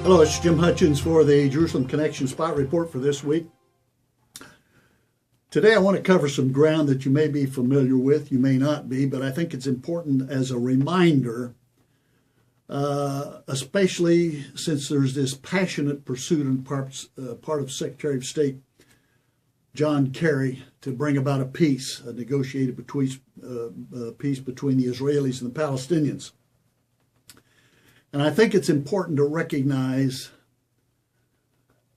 Hello, it's Jim Hutchins for the Jerusalem Connection Spot Report for this week. Today I want to cover some ground that you may be familiar with, you may not be, but I think it's important as a reminder, especially since there's this passionate pursuit on part of Secretary of State John Kerry to bring about a peace, a negotiated peace between the Israelis and the Palestinians. And I think it's important to recognize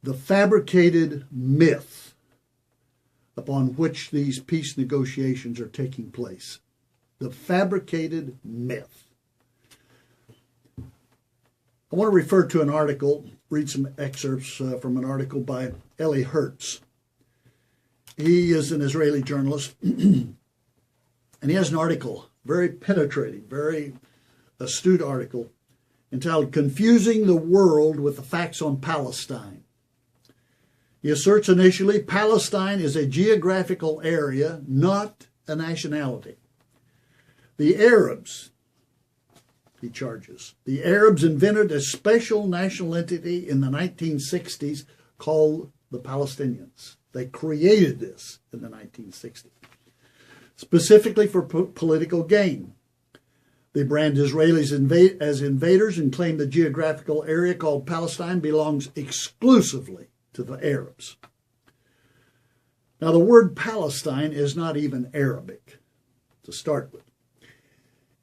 the fabricated myth upon which these peace negotiations are taking place. The fabricated myth. I want to refer to an article, read some excerpts from an article by Eli Hertz. He is an Israeli journalist, and he has an article, very penetrating, very astute article, entitled Confusing the World with the Facts on Palestine. He asserts initially, Palestine is a geographical area, not a nationality. The Arabs, he charges, the Arabs invented a special national entity in the 1960s called the Palestinians. They created this in the 1960s, specifically for political gain. They brand Israelis as invaders and claim the geographical area called Palestine belongs exclusively to the Arabs. Now, the word Palestine is not even Arabic to start with.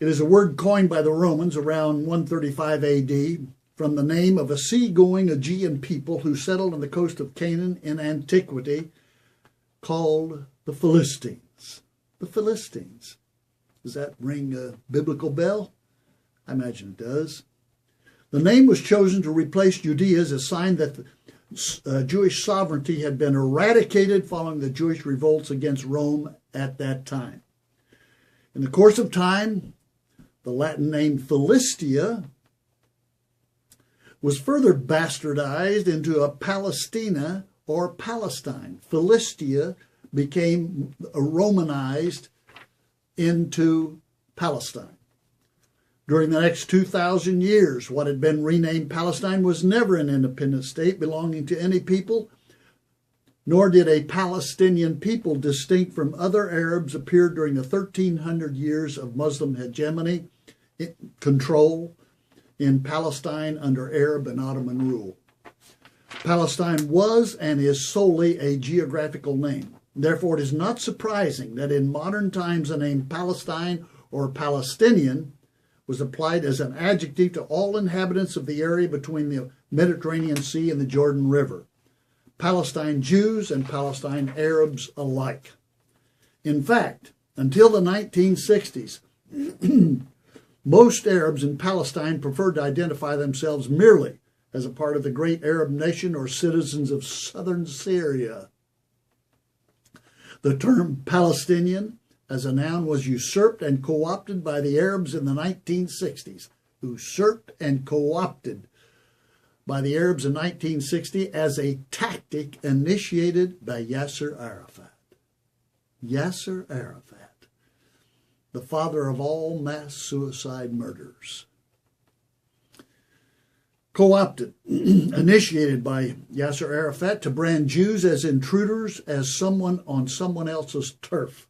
It is a word coined by the Romans around 135 AD from the name of a seagoing Aegean people who settled on the coast of Canaan in antiquity called the Philistines. The Philistines. Does that ring a biblical bell? I imagine it does. The name was chosen to replace Judea as a sign that Jewish sovereignty had been eradicated following the Jewish revolts against Rome at that time. In the course of time, the Latin name Philistia was further bastardized into a Palestina or Palestine. Philistia became Romanized into Palestine. During the next 2,000 years, what had been renamed Palestine was never an independent state belonging to any people, nor did a Palestinian people distinct from other Arabs appear during the 1,300 years of Muslim hegemony, control in Palestine under Arab and Ottoman rule. Palestine was and is solely a geographical name. Therefore, it is not surprising that in modern times the name Palestine or Palestinian was applied as an adjective to all inhabitants of the area between the Mediterranean Sea and the Jordan River, Palestine Jews and Palestine Arabs alike. In fact, until the 1960s, most Arabs in Palestine preferred to identify themselves merely as a part of the great Arab nation or citizens of southern Syria. The term Palestinian as a noun was usurped and co-opted by the Arabs in the 1960s. Usurped and co-opted by the Arabs in 1960 as a tactic initiated by Yasser Arafat. Yasser Arafat, the father of all mass suicide murders. Co-opted, initiated by Yasser Arafat to brand Jews as intruders, as someone on someone else's turf.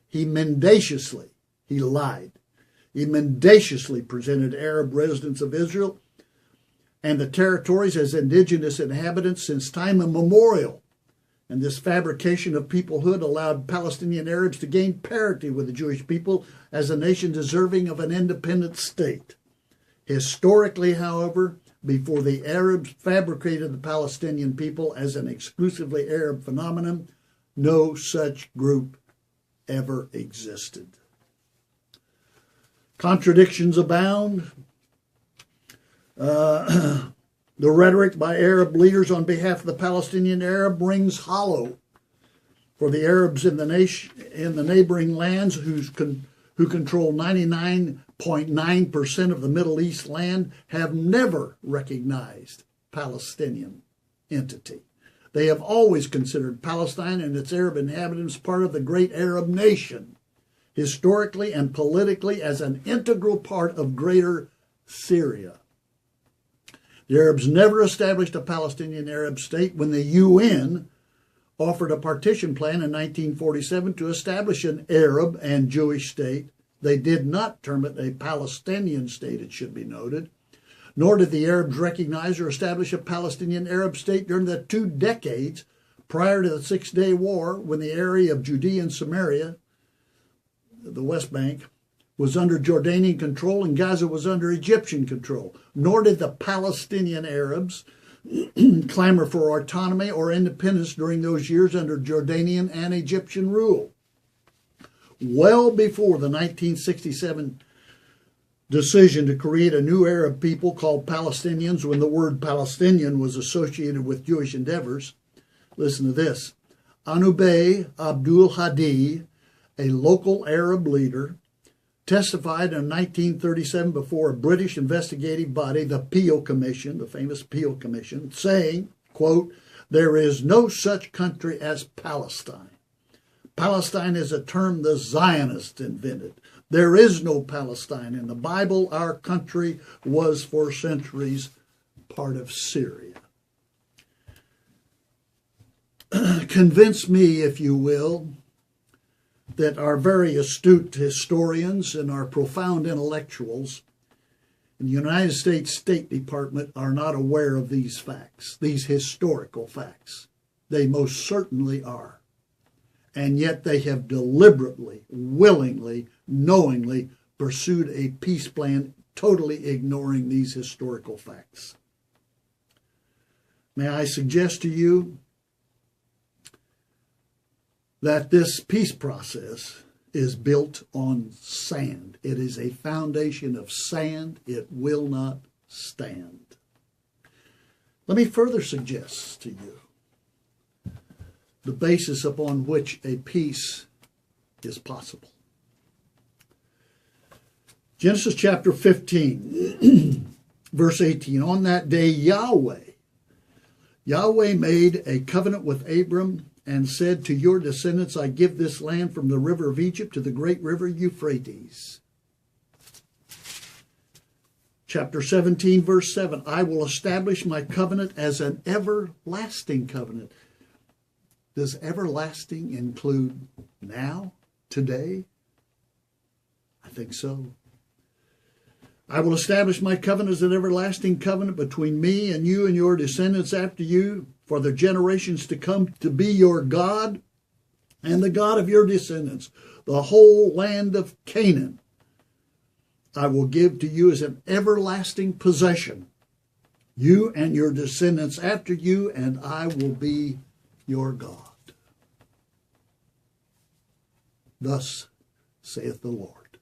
He mendaciously presented Arab residents of Israel and the territories as indigenous inhabitants since time immemorial. And this fabrication of peoplehood allowed Palestinian Arabs to gain parity with the Jewish people as a nation deserving of an independent state. Historically, however, before the Arabs fabricated the Palestinian people as an exclusively Arab phenomenon, no such group ever existed. Contradictions abound. The rhetoric by Arab leaders on behalf of the Palestinian Arab rings hollow. For the Arabs in the neighboring lands who control 99.9% of the Middle East land have never recognized Palestinian entity. They have always considered Palestine and its Arab inhabitants part of the great Arab nation, historically and politically as an integral part of greater Syria. The Arabs never established a Palestinian Arab state. When the UN offered a partition plan in 1947 to establish an Arab and Jewish state, they did not term it a Palestinian state, it should be noted, nor did the Arabs recognize or establish a Palestinian Arab state during the 2 decades prior to the Six-Day War, when the area of Judea and Samaria, the West Bank, was under Jordanian control and Gaza was under Egyptian control. Nor did the Palestinian Arabs clamor for autonomy or independence during those years under Jordanian and Egyptian rule. Well before the 1967 decision to create a new Arab people called Palestinians, when the word Palestinian was associated with Jewish endeavors, listen to this. Anubay Abdul Hadi, a local Arab leader, testified in 1937 before a British investigative body, the Peel Commission, the famous Peel Commission, saying, quote, "There is no such country as Palestine. Palestine is a term the Zionists invented. There is no Palestine. In the Bible, our country was for centuries part of Syria." Convince me, if you will, that our very astute historians and our profound intellectuals in the United States State Department are not aware of these facts, these historical facts. They most certainly are. And yet they have deliberately, willingly, knowingly pursued a peace plan, totally ignoring these historical facts. May I suggest to you that this peace process is built on sand. It is a foundation of sand. It will not stand. Let me further suggest to you the basis upon which a peace is possible. Genesis chapter 15, verse 18. On that day, Yahweh made a covenant with Abram and said, "To your descendants I give this land from the river of Egypt to the great river Euphrates." Chapter 17, verse 7. I will establish my covenant as an everlasting covenant. Does everlasting include now, today? I think so. I will establish my covenant as an everlasting covenant between me and you and your descendants after you, for the generations to come, to be your God and the God of your descendants. The whole land of Canaan I will give to you as an everlasting possession, you and your descendants after you, and I will be your God. Thus saith the Lord.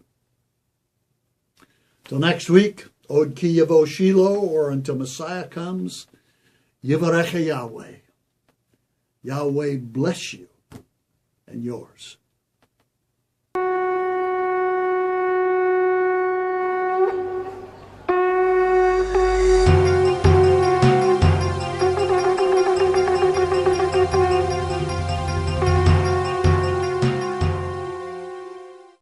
Till next week, Od Ki Yavo Shiloh, or until Messiah comes, Yivarecha Yahweh. Yahweh bless you and yours.